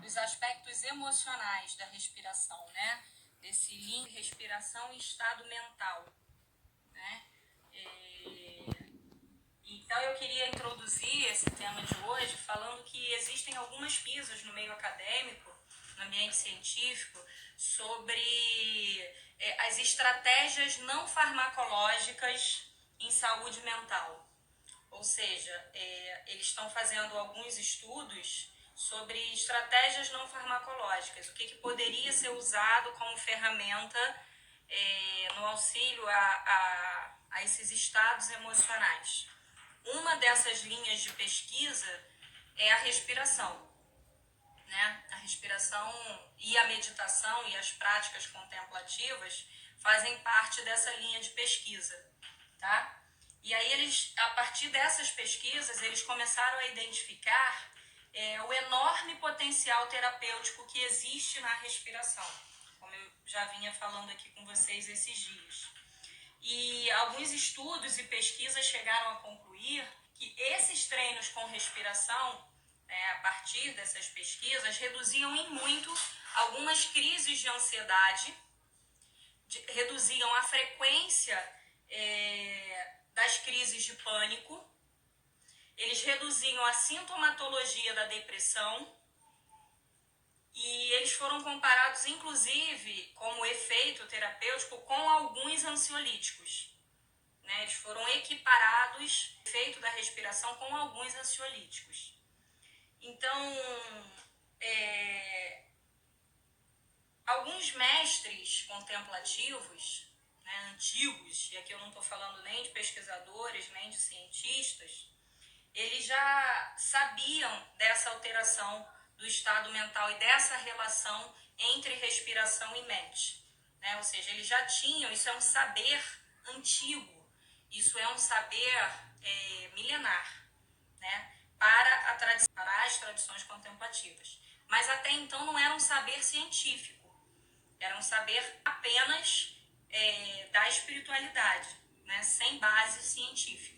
dos aspectos emocionais da respiração, né? Desse link respiração e estado mental, né? Então eu queria introduzir esse tema de hoje falando que existem algumas pesquisas no meio acadêmico, no ambiente científico, sobre as estratégias não farmacológicas em saúde mental. Ou seja, eles estão fazendo alguns estudos sobre estratégias não farmacológicas, o que poderia ser usado como ferramenta no auxílio a esses estados emocionais. Uma dessas linhas de pesquisa é a respiração, né? A respiração e a meditação e as práticas contemplativas fazem parte dessa linha de pesquisa, tá? E aí eles, a partir dessas pesquisas, eles começaram a identificar o enorme potencial terapêutico que existe na respiração, como eu já vinha falando aqui com vocês esses dias. E alguns estudos e pesquisas chegaram a concluir que esses treinos com respiração, a partir dessas pesquisas, reduziam em muito algumas crises de ansiedade, reduziam a frequência das crises de pânico, eles reduziam a sintomatologia da depressão e eles foram comparados, inclusive, como efeito terapêutico com alguns ansiolíticos. Né? Eles foram equiparados, o efeito da respiração, com alguns ansiolíticos. Então, alguns mestres contemplativos, né, antigos, e aqui eu não estou falando nem de pesquisadores, nem de cientistas, eles já sabiam dessa alteração do estado mental e dessa relação entre respiração e mente. Né? Ou seja, eles já tinham, isso é um saber antigo, isso é um saber milenar, né? Para as tradições contemplativas. Mas até então não era um saber científico, era um saber apenas da espiritualidade, né? Sem bases científicas.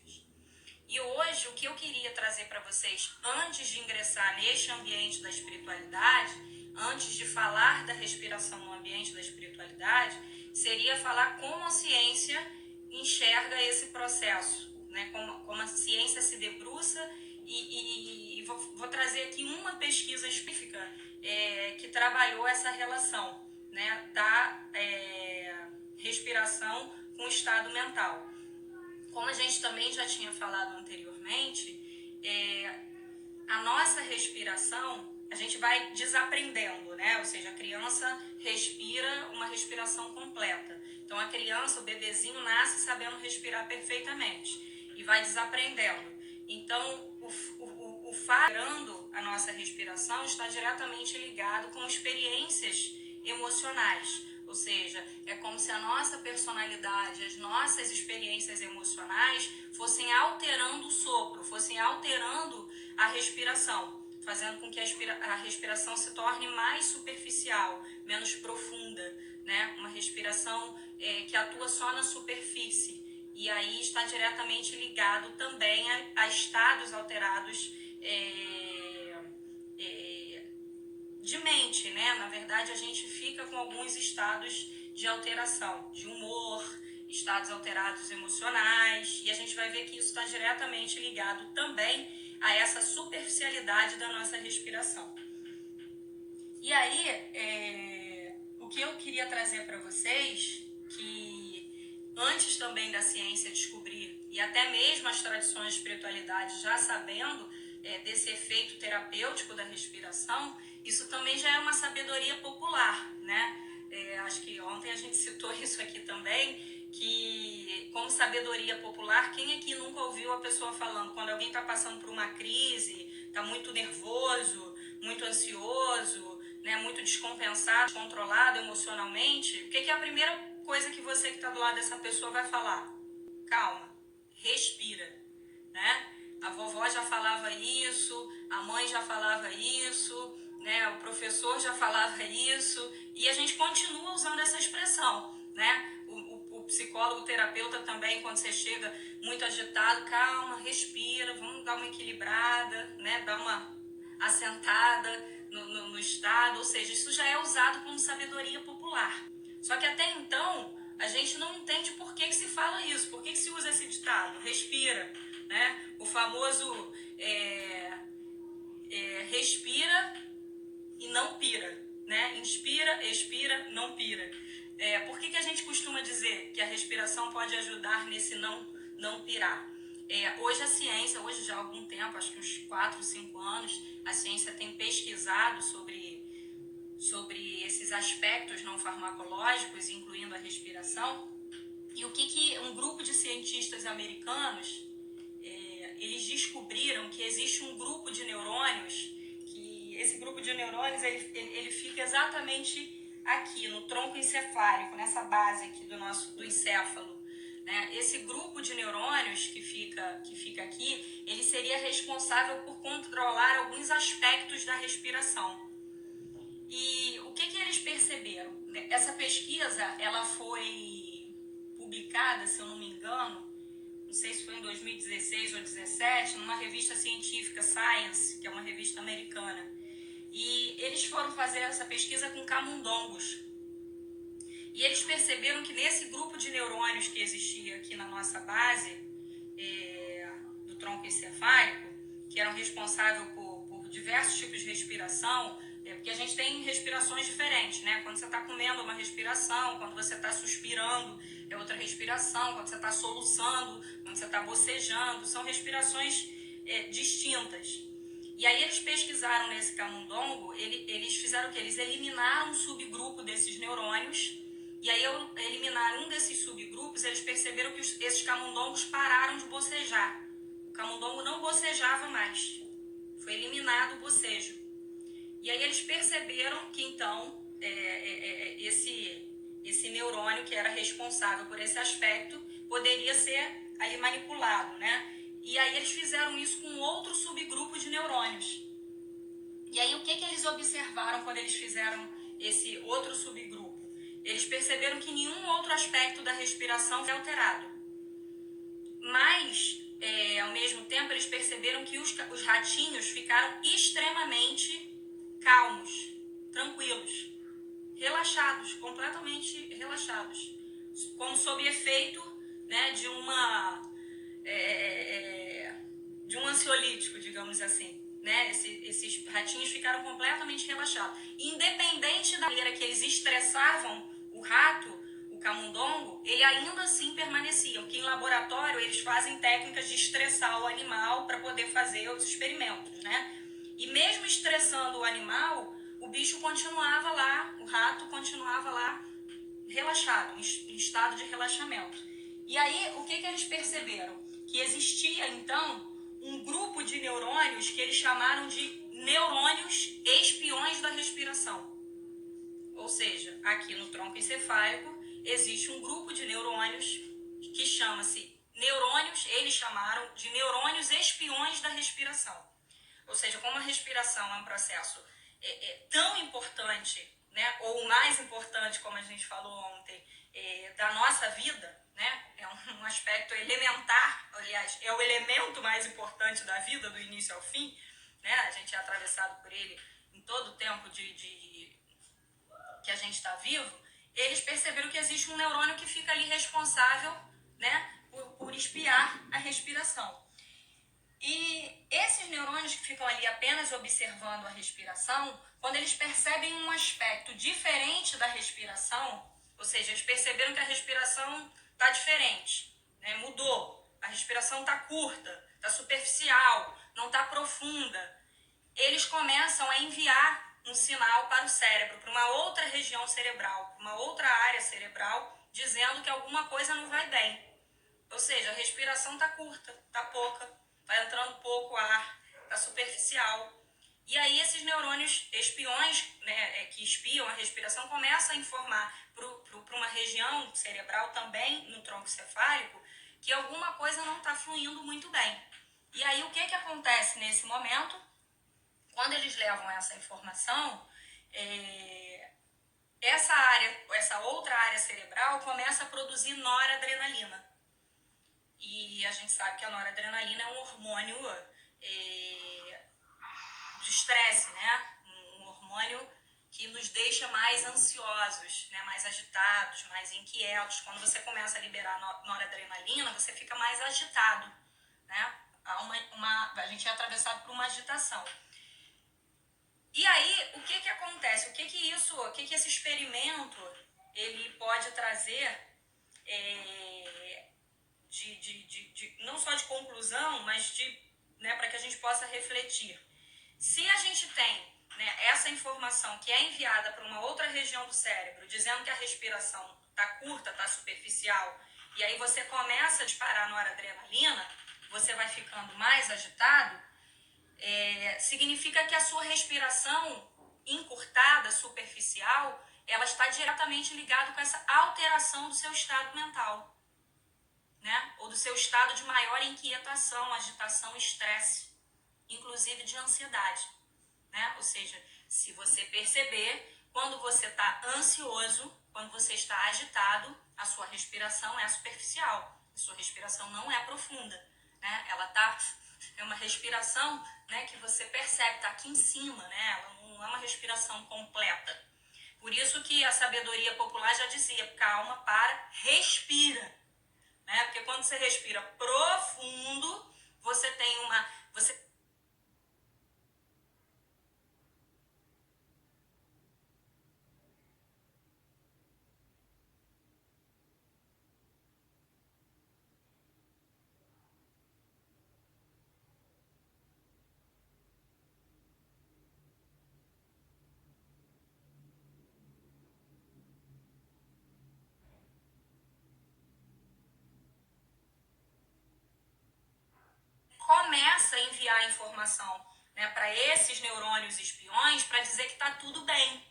E hoje o que eu queria trazer para vocês, antes de ingressar neste ambiente da espiritualidade, antes de falar da respiração no ambiente da espiritualidade, seria falar como a ciência enxerga esse processo, né? Como a ciência se debruça e vou trazer aqui uma pesquisa específica que trabalhou essa relação, né, da respiração com o estado mental. Como a gente também já tinha falado anteriormente, a nossa respiração, a gente vai desaprendendo, né? Ou seja, a criança respira uma respiração completa. Então, a criança, o bebezinho, nasce sabendo respirar perfeitamente e vai desaprendendo. Então, o falhando a nossa respiração está diretamente ligado com experiências emocionais. Ou seja, é como se a nossa personalidade, as nossas experiências emocionais fossem alterando o sopro, fossem alterando a respiração, fazendo com que a respiração se torne mais superficial, menos profunda, né? Uma respiração que atua só na superfície. E aí está diretamente ligado também a estados alterados de mente, né? Na verdade, a gente fica com alguns estados de alteração, de humor, estados alterados emocionais, e a gente vai ver que isso está diretamente ligado também a essa superficialidade da nossa respiração. E aí, o que eu queria trazer para vocês, que antes também da ciência descobrir, e até mesmo as tradições de espiritualidade já sabendo desse efeito terapêutico da respiração, isso também já é uma sabedoria popular, né? Acho que ontem a gente citou isso aqui também, que como sabedoria popular, quem aqui nunca ouviu a pessoa falando, quando alguém está passando por uma crise, está muito nervoso, muito ansioso, né, muito descompensado, descontrolado emocionalmente, o que é a primeira coisa que você que está do lado dessa pessoa vai falar? Calma, respira, né? A vovó já falava isso, a mãe já falava isso, né? O professor já falava isso, e a gente continua usando essa expressão, né? O psicólogo, o terapeuta também, quando você chega muito agitado, calma, respira, vamos dar uma equilibrada, né? Dar uma assentada ditado, ou seja, isso já é usado como sabedoria popular. Só que até então, a gente não entende por que se fala isso, por que se usa esse ditado, respira, né? O famoso respira e não pira, né? Inspira, expira, não pira. Por que a gente costuma dizer que a respiração pode ajudar nesse não pirar? Hoje a ciência, hoje já há algum tempo, acho que uns 4, 5 anos, a ciência tem pesquisado sobre esses aspectos não farmacológicos, incluindo a respiração. E o que um grupo de cientistas americanos, eles descobriram que existe um grupo de neurônios, que esse grupo de neurônios ele fica exatamente aqui, no tronco encefálico, nessa base aqui do encéfalo. Né? Esse grupo de neurônios que fica aqui, ele seria responsável por controlar alguns aspectos da respiração. E o que eles perceberam? Essa pesquisa, ela foi publicada, se eu não me engano, não sei se foi em 2016 ou 2017, numa revista científica, Science, que é uma revista americana. E eles foram fazer essa pesquisa com camundongos. E eles perceberam que nesse grupo de neurônios que existia aqui na nossa base, do tronco encefálico, que eram responsáveis por diversos tipos de respiração, porque a gente tem respirações diferentes, né? Quando você está comendo, é uma respiração, quando você está suspirando, é outra respiração, quando você está soluçando, quando você está bocejando, são respirações distintas. E aí eles pesquisaram nesse camundongo, eles fizeram o quê? Eles eliminaram um subgrupo desses neurônios, e aí ao eliminar um desses subgrupos, eles perceberam que esses camundongos pararam de bocejar. O camundongo não bocejava mais, foi eliminado o bocejo. E aí eles perceberam que então esse neurônio que era responsável por esse aspecto poderia ser ali manipulado, né? E aí eles fizeram isso com outro subgrupo de neurônios. E aí o que eles observaram quando eles fizeram esse outro subgrupo? Eles perceberam que nenhum outro aspecto da respiração foi alterado. Mas, ao mesmo tempo, eles perceberam que os ratinhos ficaram extremamente calmos, tranquilos, relaxados, completamente relaxados, como sob efeito, né, de um ansiolítico, digamos assim. Né? Esses ratinhos ficaram completamente relaxados. Independente da maneira que eles estressavam o rato, o camundongo, ele ainda assim permanecia, porque em laboratório eles fazem técnicas de estressar o animal para poder fazer os experimentos, né? E mesmo estressando o animal, o bicho continuava lá, o rato continuava lá relaxado, em estado de relaxamento. E aí, o que eles perceberam? Que existia, então, um grupo de neurônios que eles chamaram de neurônios espiões da respiração. Ou seja, aqui no tronco encefálico existe um grupo de neurônios que chama-se neurônios, eles chamaram de neurônios espiões da respiração. Ou seja, como a respiração é um processo tão importante, né, ou mais importante, como a gente falou ontem, da nossa vida, né, é um aspecto elementar, aliás, é o elemento mais importante da vida, do início ao fim, né, a gente é atravessado por ele em todo o tempo que a gente está vivo. Eles perceberam que existe um neurônio que fica ali responsável, né, por espiar a respiração. E esses neurônios que ficam ali apenas observando a respiração, quando eles percebem um aspecto diferente da respiração, ou seja, eles perceberam que a respiração está diferente, né? Mudou, a respiração está curta, está superficial, não está profunda, eles começam a enviar um sinal para o cérebro, para uma outra região cerebral, para uma outra área cerebral, dizendo que alguma coisa não vai bem. Ou seja, a respiração está curta, está pouca, está entrando pouco ar, está superficial. E aí esses neurônios espiões, né, que espiam a respiração, começam a informar para uma região cerebral também no tronco cefálico que alguma coisa não está fluindo muito bem. E aí o que acontece nesse momento? Quando eles levam essa informação, essa outra área cerebral começa a produzir noradrenalina. E a gente sabe que a noradrenalina é um hormônio de estresse, né? Um hormônio mais ansiosos, né, mais agitados, mais inquietos. Quando você começa a liberar noradrenalina, você fica mais agitado, né? A gente é atravessado por uma agitação. E aí, o que acontece? O que esse experimento ele pode trazer não só de conclusão, mas né, para que a gente possa refletir. Se a gente tem, né, essa informação que é enviada para uma outra região do cérebro, dizendo que a respiração está curta, está superficial, e aí você começa a disparar noradrenalina, você vai ficando mais agitado, significa que a sua respiração encurtada, superficial, ela está diretamente ligada com essa alteração do seu estado mental, né? Ou do seu estado de maior inquietação, agitação, estresse, inclusive de ansiedade, né? Ou seja, se você perceber, quando você está ansioso, quando você está agitado, a sua respiração é superficial, a sua respiração não é profunda, né? É uma respiração, né, que você percebe, está aqui em cima, né? Ela não é uma respiração completa. Por isso que a sabedoria popular já dizia, calma, para, respira. Né? Porque quando você respira profundo, você tem começa a enviar informação, né, para esses neurônios espiões para dizer que está tudo bem,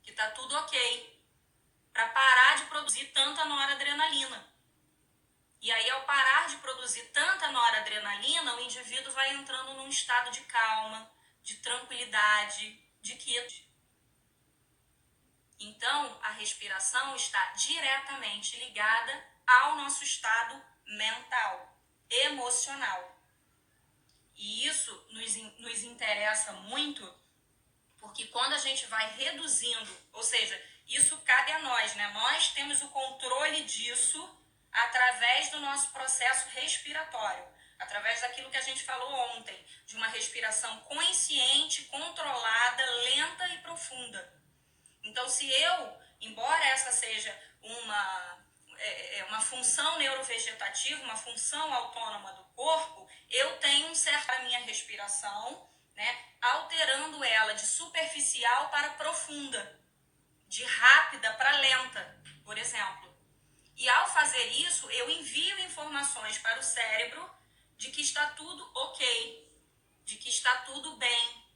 que está tudo ok, para parar de produzir tanta noradrenalina. E aí, ao parar de produzir tanta noradrenalina, o indivíduo vai entrando num estado de calma, de tranquilidade, de quietude. Então, a respiração está diretamente ligada ao nosso estado mental, emocional. E isso nos interessa muito, porque quando a gente vai reduzindo, ou seja, isso cabe a nós, né? Nós temos o controle disso através do nosso processo respiratório, através daquilo que a gente falou ontem, de uma respiração consciente, controlada, lenta e profunda. Então, se embora essa seja uma função neurovegetativa, uma função autônoma do corpo, eu tenho a minha respiração, né, alterando ela de superficial para profunda, de rápida para lenta, por exemplo. E ao fazer isso, eu envio informações para o cérebro de que está tudo ok, de que está tudo bem.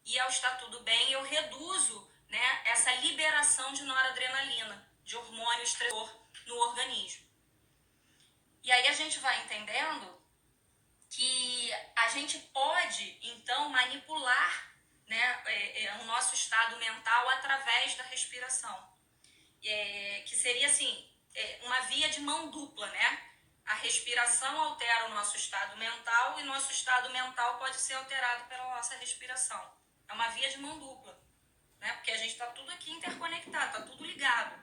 E ao estar tudo bem, eu reduzo, né, essa liberação de noradrenalina, de hormônio estressor no organismo. E aí a gente vai entendendo que a gente pode, então, manipular, né, o nosso estado mental através da respiração. Que seria, assim, uma via de mão dupla, né? A respiração altera o nosso estado mental e nosso estado mental pode ser alterado pela nossa respiração. É uma via de mão dupla, né? Porque a gente está tudo aqui interconectado, está tudo ligado,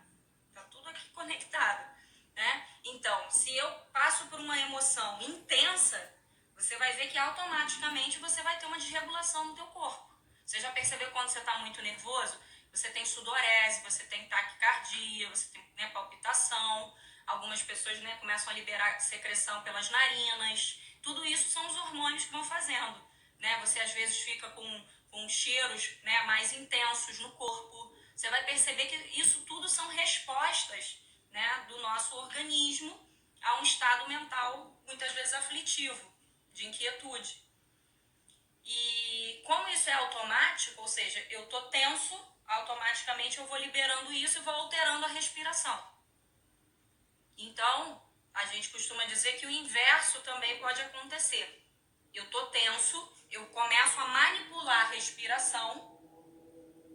está tudo aqui conectado, né? Então, se eu passo por uma emoção intensa, você vai ver que automaticamente você vai ter uma desregulação no teu corpo. Você já percebeu quando você está muito nervoso? Você tem sudorese, você tem taquicardia, você tem, né, palpitação. Algumas pessoas, né, começam a liberar secreção pelas narinas. Tudo isso são os hormônios que vão fazendo, né? Você às vezes fica com cheiros, né, mais intensos no corpo. Você vai perceber que isso tudo são respostas, né, do nosso organismo a um estado mental muitas vezes aflitivo, de inquietude. E como isso é automático, ou seja, eu tô tenso, automaticamente eu vou liberando isso e vou alterando a respiração. Então, a gente costuma dizer que o inverso também pode acontecer. Eu tô tenso, eu começo a manipular a respiração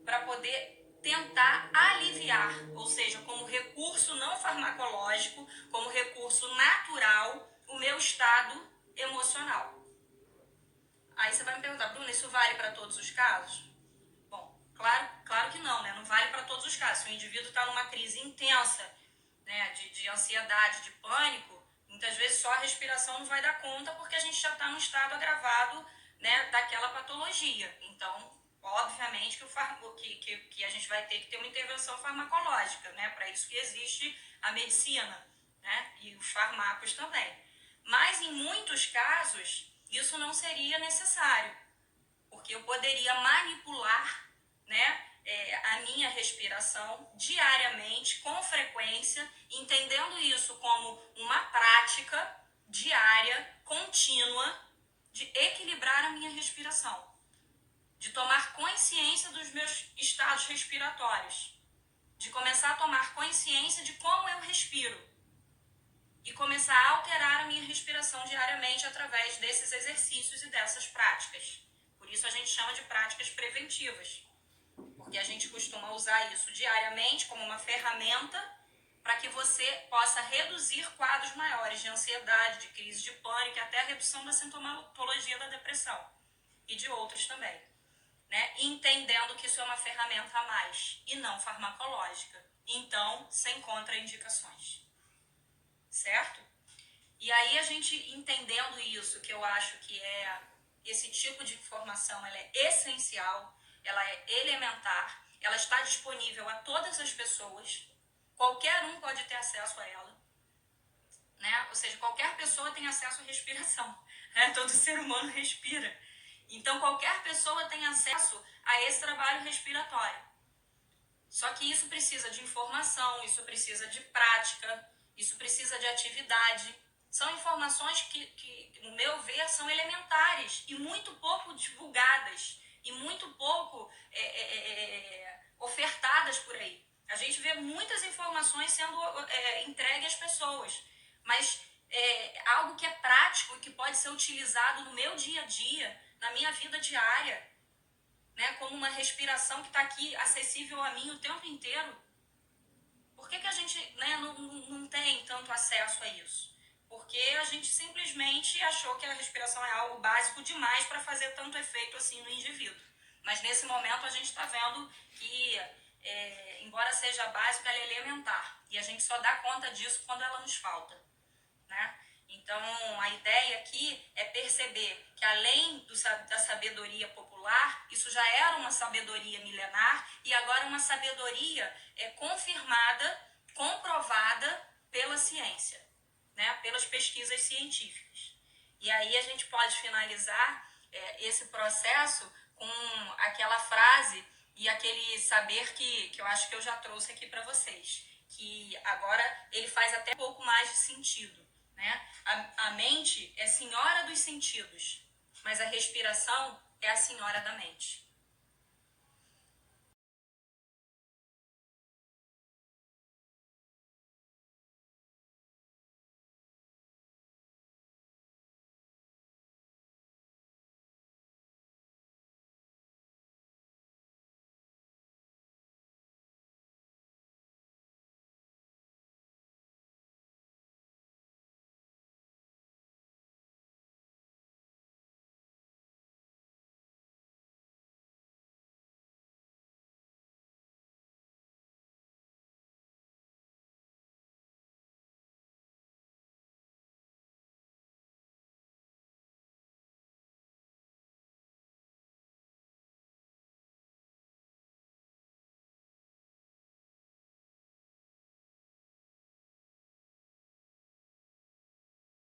para poder tentar aliviar, ou seja, como recurso não farmacológico, como recurso natural, o meu estado emocional. Aí você vai me perguntar, Bruna, isso vale para todos os casos? Bom, claro que não, né? Não vale para todos os casos. Se o indivíduo está numa crise intensa, né, de ansiedade, de pânico, muitas vezes só a respiração não vai dar conta porque a gente já está num estado agravado, né, daquela patologia. Então, obviamente que a gente vai ter que ter uma intervenção farmacológica, né? Para isso que existe a medicina, né? E os fármacos também. Mas em muitos casos, isso não seria necessário, porque eu poderia manipular, né, a minha respiração diariamente, com frequência, entendendo isso como uma prática diária, contínua, de equilibrar a minha respiração, de tomar consciência dos meus estados respiratórios, de começar a tomar consciência de como eu respiro e começar a alterar a minha respiração diariamente através desses exercícios e dessas práticas. Por isso a gente chama de práticas preventivas, porque a gente costuma usar isso diariamente como uma ferramenta para que você possa reduzir quadros maiores de ansiedade, de crise de pânico, até a redução da sintomatologia da depressão e de outros também, né? Entendendo que isso é uma ferramenta a mais e não farmacológica, então sem contraindicações, certo? E aí a gente entendendo isso, que eu acho que é esse tipo de informação, ela é essencial, ela é elementar, ela está disponível a todas as pessoas, qualquer um pode ter acesso a ela, né? Ou seja, qualquer pessoa tem acesso à respiração, né? Todo ser humano respira. Então qualquer pessoa tem acesso a esse trabalho respiratório. Só que isso precisa de informação, isso precisa de prática, isso precisa de atividade. São informações que, no meu ver, são elementares e muito pouco divulgadas e muito pouco ofertadas por aí. A gente vê muitas informações sendo entregues às pessoas, mas algo que é prático e que pode ser utilizado no meu dia a dia, na minha vida diária, né, como uma respiração que está aqui acessível a mim o tempo inteiro. Por que a gente, né, não tem tanto acesso a isso? Porque a gente simplesmente achou que a respiração é algo básico demais para fazer tanto efeito assim no indivíduo. Mas nesse momento a gente está vendo que, embora seja básica, ela é elementar. E a gente só dá conta disso quando ela nos falta, né? Então, a ideia aqui é perceber que além da sabedoria popular, isso já era uma sabedoria milenar e agora uma sabedoria confirmada, comprovada pela ciência, né? Pelas pesquisas científicas. E aí a gente pode finalizar esse processo com aquela frase e aquele saber que eu acho que eu já trouxe aqui para vocês, que agora ele faz até um pouco mais de sentido. Né? A mente é senhora dos sentidos, mas a respiração é a senhora da mente.